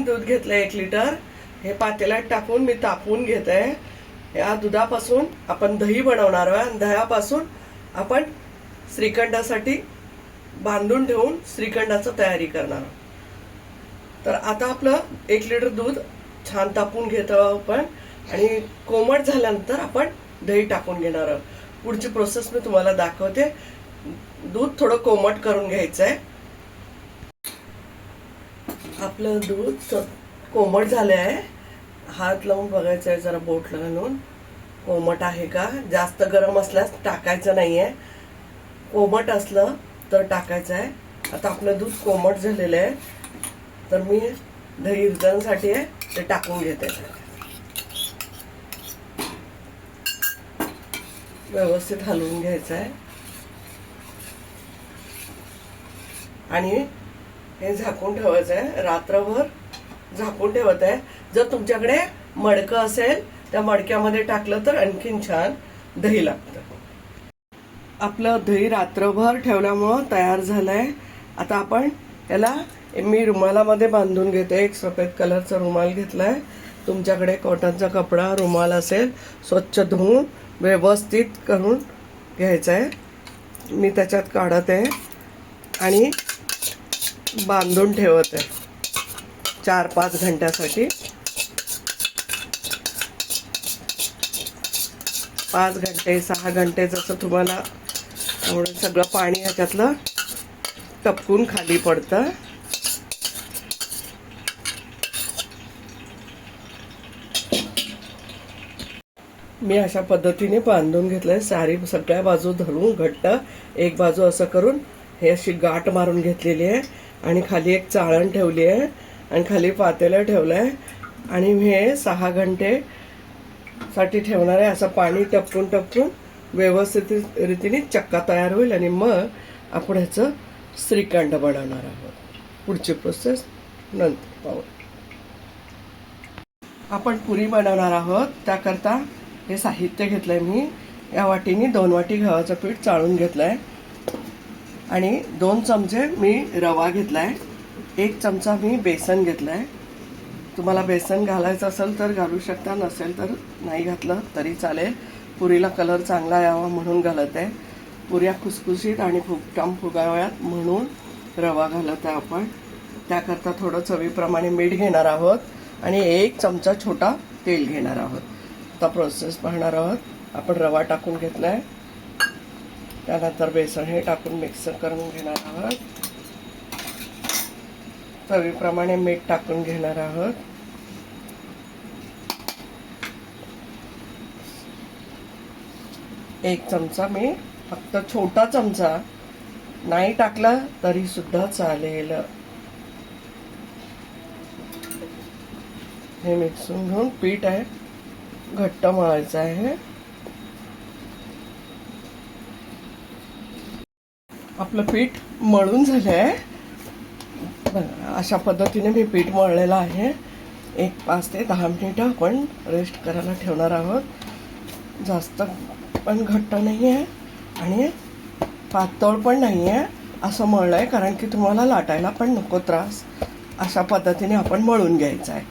दूध घेतलं 1 लिटर. हे पातेल्यात टाकून मी तापवून घेते. या दुधापासून आपण दही बनवणार आहोत आणि दह्यापासून आपण श्रीखंडासाठी बांधून ठेवून श्रीखंडाचं तयारी करणार आहोत. तर आता आपलं 1 लिटर दूध छान तापून घेतो आपण आणि कोमट झाल्यानंतर आपण दही टाकून घेणार आहोत. पुढची प्रोसेस मी तुम्हाला दाखवते. दूध थोडं कोमट करून घ्यायचं आहे. आपलं दूध कोमट झालं आहे. हात लावून बघायचं आहे, जरा बोट घालून कोमट आहे का. जास्त गरम असल्यास टाकायचं नाहीये, कोमट असलं तर टाकायचं आहे. आता आपलं दूध कोमट झालेलं आहे, तर मी दही विरघळण्यासाठी आहे ते टाकून घेते. व्यवस्थित हलवून घ्यायचं आहे आणि हे झाकून ठेवायचं आहे. रात्रभर झाकून ठेवत आहे. जर तुमच्याकडे मडकं असेल त्या मडक्यामध्ये टाकलं तर आणखीन छान दही लागतं. आपलं दही रात्रभर ठेवल्यामुळं तयार झालंय. आता आपण याला मी रुमालामध्ये बांधून घेते. एक सफेद कलरचा रुमाल घेतलाय. तुमच्याकडे कॉटनचा कपडा रुमाल असेल स्वच्छ धुवून व्यवस्थित करून घ्यायचं आहे. मी त्याच्यात काढत आहे आणि बांधून ठेवत आहे 4-5 घंट्यासाठी. 5 घंटे 6 घंटे जसं तुम्हाला सगळं पाणी ह्याच्यातलं टपकून खाली पडतं. मी अशा पद्धतीने बांधून घेतलंय. सारी सगळ्या बाजू धरून घट्ट एक बाजू असं करून हे अशी गाठ मारून घेतलेली आहे आणि खाली एक चाळण ठेवली आहे आणि खाली पातेलं ठेवलंय आणि हे 6 घंटे साठी ठेवणार आहे. असं पाणी टपकून टपकून व्यवस्थित रीतीने चक्का तयार होईल आणि मग आपण ह्याचं श्रीखंड बनवणार आहोत. पुढची प्रोसेस नंतर पाहू. आपण पुरी बनवणार आहोत. त्याकरता हे साहित्य घेतलंय मी. या वाटीने 2 वाटी गव्हाचं पीठ चाळून घेतलंय आणि 2 चमचे मी रवा घेतलाय. 1 चमचा मी बेसन घेतलाय. तुम्हाला बेसन घालायचं असेल तर घालू शकता, नसेल तर नाही घातलं तरी चालेल. पुरीला कलर चांगला यावा म्हणून घालत आहे. पुऱ्या खुसखुशीत आणि फुगाव्यात म्हणून रवा घालत आहे आपण. त्याकरता थोडं चवीप्रमाणे मीठ घेणार आहोत आणि 1 चमचा छोटा तेल घेणार आहोत. आता प्रोसेस पाहणार आहोत. आपण रवा टाकून घेतलाय, त्यानंतर बेसन हे टाकून मिक्स करून घेणार आहोत. चवीप्रमाणे मीठ टाकून घेणार आहोत. एक चमचा मी फक्त छोटा चमचा, नाही टाकला तरी सुद्धा चालेल. हे मिक्सून घेऊन पीठ आहे घट्ट मळायचं आहे. आपलं पीठ मळून झालंय. अशा पद्धतीने मी पीठ मळलेलं आहे. 5 ते 10 मिनिटं आपण रेस्ट करायला ठेवणार आहोत. जास्त पण घट्ट नाही आहे आणि पातळ पण नाही आहे, असं मळलं आहे कारण की तुम्हाला लाटायला पण नको त्रास. अशा पद्धतीने आपण मळून घ्यायचं आहे.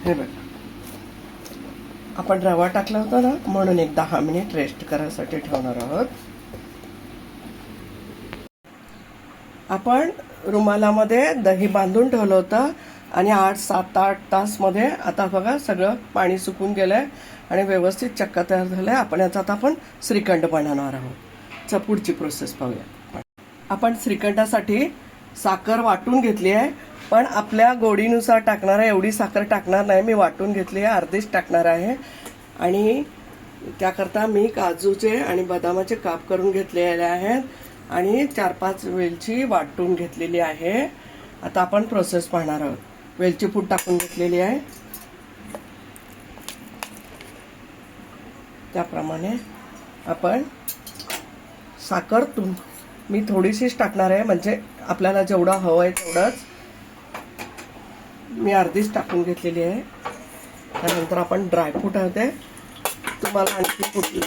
हे बघा, आपण रवा टाकला होता ना म्हणून एक 10 मिनिट रेस्ट करायसाठी ठेवणार आहोत. आपण रुमालामध्ये दही बांधून ठेवलं होतं आणि 7-8 तासमध्ये आता बघा सगळं पाणी सुकून गेलंय आणि व्यवस्थित चक्का तयार झालाय. आपण याचा आता आपण श्रीखंड बनवणार आहोत. पुढची प्रोसेस पाहूया. आपण श्रीखंडासाठी साखर वाटून घेतली आहे, पण आपल्या गोडीनुसार टाकणार आहे. एवढी साखर टाकणार नाही, मी वाटून घेतली आहे, अर्धीच टाकणार आहे. आणि त्याकरता मी काजूचे आणि बदामाचे काप करून घेतलेले आहेत आणि 4-5 वेलची वाटून घेतलेली आहे. आता आपण प्रोसेस पाहणार आहोत. वेलची पूड टाकून घेतलेली आहे. त्याप्रमाणे आपण साखर मी थोडीशीच टाकणार आहे, म्हणजे आपल्याला जेवढं हवं आहे तेवढंच. मी अर्धीच टाकून घेतलेली आहे. त्यानंतर आपण ड्रायफ्रूट होते. तुम्हाला आणखी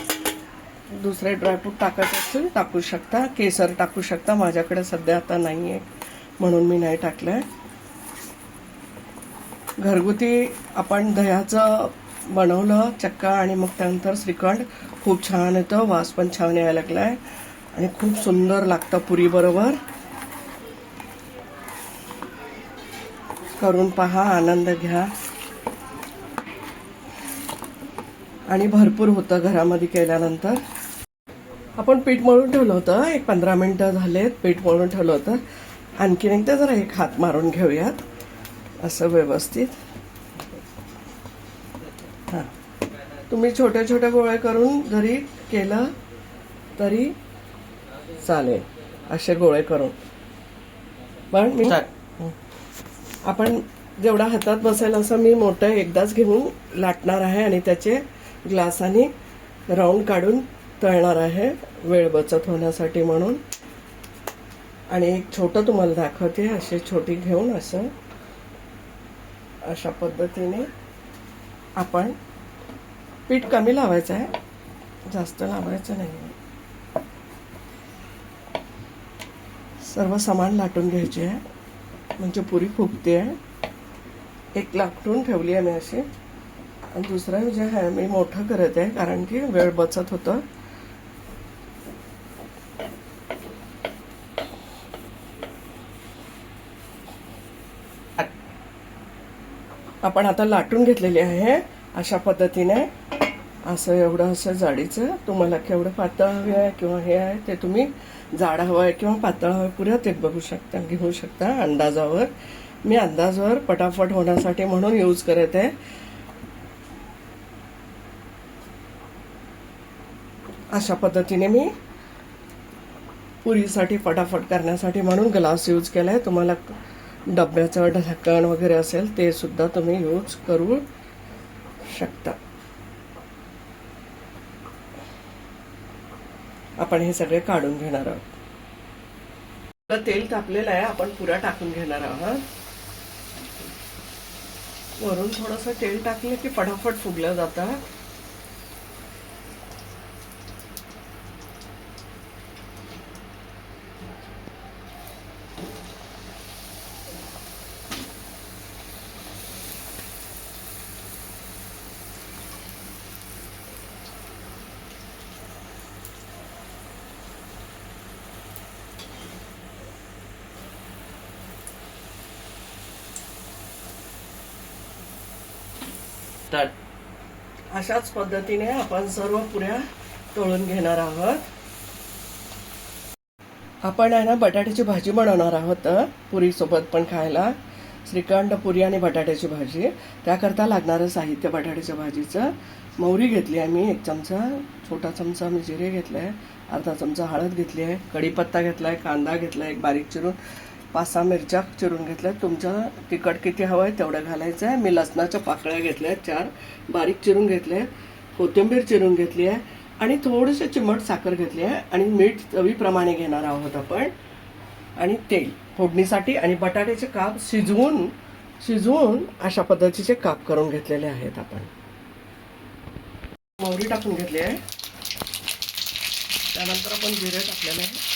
दुसरे ड्रायफ्रूट टाकायचे असेल टाकू शकता. केसर टाकू शकता. माझ्याकडे सध्या आता नाही आहे म्हणून मी नाही टाकलं आहे. घरगुती आपण दह्याचं बनवलं चक्का आणि मग त्यानंतर श्रीखंड खूप छान येतं, वास पण छान यायला लागलाय आणि खूप सुंदर लागतं पुरी बरोबर. करून पहा, आनंद घ्या. आणि भरपूर होतं घरामध्ये केल्यानंतर. आपण पीठ मळून ठेवलं होतं, एक 15 मिनिटं झालेत पीठ मळून ठेवलं होतं. आणखीन एकदा जरा एक हात मारून घेऊयात असं व्यवस्थित. हां, तुम्ही छोटे छोटे गोळे करून जरी केलं तरी चालेल, असे गोळे करून. पण मी आपण जेवढा हातात बसेल असं मी मोठं एकदाच घेऊन लाटणार आहे आणि त्याचे ग्लासाने राऊंड काढून तळणार आहे, वेळ बचत होण्यासाठी म्हणून. आणि एक छोटं तुम्हाला दाखवते, असे छोटी घेऊन असं अशा पद्धतीने आपण पीठ कमी लावायचं आहे, जास्त लावायचं नाही. सर्व समान लाटून घ्यायची आहे म्हणजे पुरी फुगते आहे. एक लाटून ठेवली आहे मी अशी आणि दुसरं जे आहे मी मोठं करत आहे कारण की वेळ बचत होतं. आपण आता लाटून घेतलेली आहे अशा पद्धतीने. असं एवढं असं जाडीचं, तुम्हाला केवढं पातळ हवे आहे किंवा हे आहे ते तुम्ही जाड हवं आहे किंवा पातळ हवं आहे पुऱ्या ते बघू शकता, घेऊ शकता अंदाजावर. मी अंदाजावर पटापट होण्यासाठी म्हणून यूज करत आहे. अशा पद्धतीने मी पुरीसाठी फटाफट करण्यासाठी म्हणून ग्लास यूज केलाय. तुम्हाला डब्याचं ढक्कन वगैरे असेल ते सुद्धा तुम्ही यूज करू शकता. आपण हे सगळे काढून घेणार आहोत. तेल तापलेलं आहे, आपण पुऱ्या टाकून घेणार आहोत. वरून थोडंसं तेल टाकलं की फटाफट फुगलं जातं. अशाच पद्धतीने आपण सर्व पुऱ्या तळून घेणार आहोत. आपण आहे ना बटाट्याची भाजी बनवणार आहोत पुरी सोबत पण खायला. श्रीखंड, पुरी आणि बटाट्याची भाजी. त्याकरता लागणारं साहित्य बटाट्याच्या भाजीचं: मोहरी घेतली आहे मी 1 चमचा, छोटा चमचा मी जिरे घेतले आहे, अर्धा चमचा हळद घेतली आहे, कढीपत्ता घेतला आहे, कांदा घेतला आहे, एक बारीक चिरून, 5-6 मिरच्या चिरून घेतल्या. तुमच्या तिखट किती हवं आहे तेवढं घालायचं आहे. मी लसणाच्या पाकळ्या घेतल्या आहेत 4 बारीक चिरून घेतले, कोथिंबीर चिरून घेतली आहे आणि थोडीशी चिमट साखर घेतली आहे आणि मीठ चवीप्रमाणे घेणार आहोत आपण. आणि तेल फोडणीसाठी. आणि बटाट्याचे काप शिजवून अशा पद्धतीचे काप करून घेतलेले आहेत आपण. मोहरी टाकून घेतली आहे, त्यानंतर आपण जिरे टाकलेले आहे,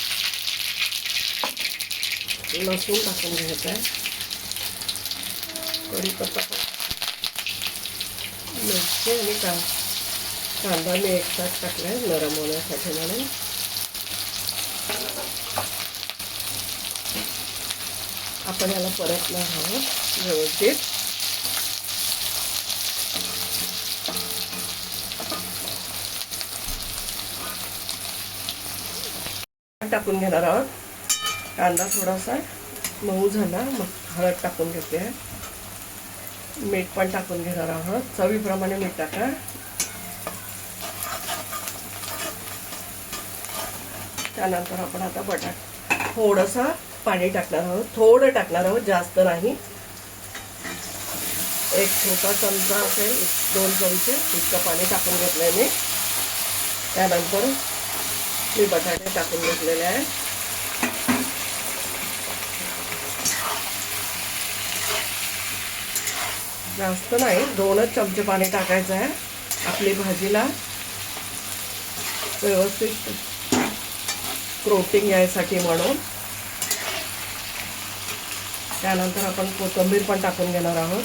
लसूण टाकून घ्यायचं आहे, कढीपत्ता, मिरची आणि कांदा मी एकसाथ टाकला आहे नरम होण्यासाठी म्हणून. आपण याला परतणार आहोत व्यवस्थित. टाकून घेणार आहोत. कांदा थोडासा मऊ झाला मग हळद टाकून घेते, मीठ पण टाकून घेणार आहोत, चवीप्रमाणे मीठ टाका. त्यानंतर आपण आता बटाटा थोडंसं पाणी टाकणार आहोत, थोडं टाकणार आहोत, जास्त नाही. एक छोटा चमचा असेल, 2 चमचे इतकं पाणी टाकून घेतलंय मी. त्यानंतर मी बटाटे टाकून घेतलेले आहे. जास्त नाही, 2च चमचे पाणी टाकायचं आहे आपली भाजीला व्यवस्थित कोटिंग यायसाठी म्हणून. त्यानंतर आपण कोथिंबीर पण टाकून घेणार आहोत.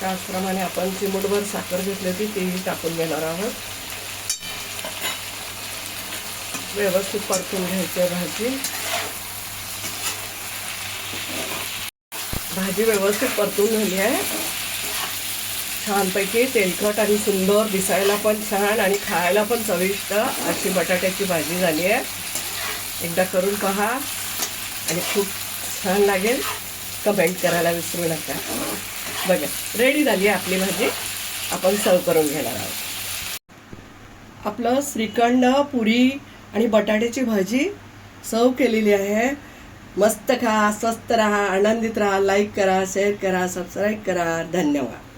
त्याचप्रमाणे आपण चिमूटभर साखर घेतली होती तीही टाकून घेणार आहोत. व्यवस्थित परतून घ्यायची भाजी. भाजी व्यवस्थित परतून झाली आहे. छानपैकी तेलकट आणि सुंदर, दिसायला पण छान आणि खायला पण चविष्ट अशी बटाट्याची भाजी झाली आहे. एकदा करून पहा आणि खूप छान लागेल. कमेंट करायला विसरू नका. बघा रेडी झाली आहे आपली भाजी. आपण सर्व करून घेणार आहोत. आपलं श्रीखंड, पुरी आणि बटाट्याची भाजी सर्व केलेली आहे. मस्त खा, स्वस्त राहा, आनंदित राहा. लाईक करा, शेअर करा, सबस्क्राईब करा. धन्यवाद.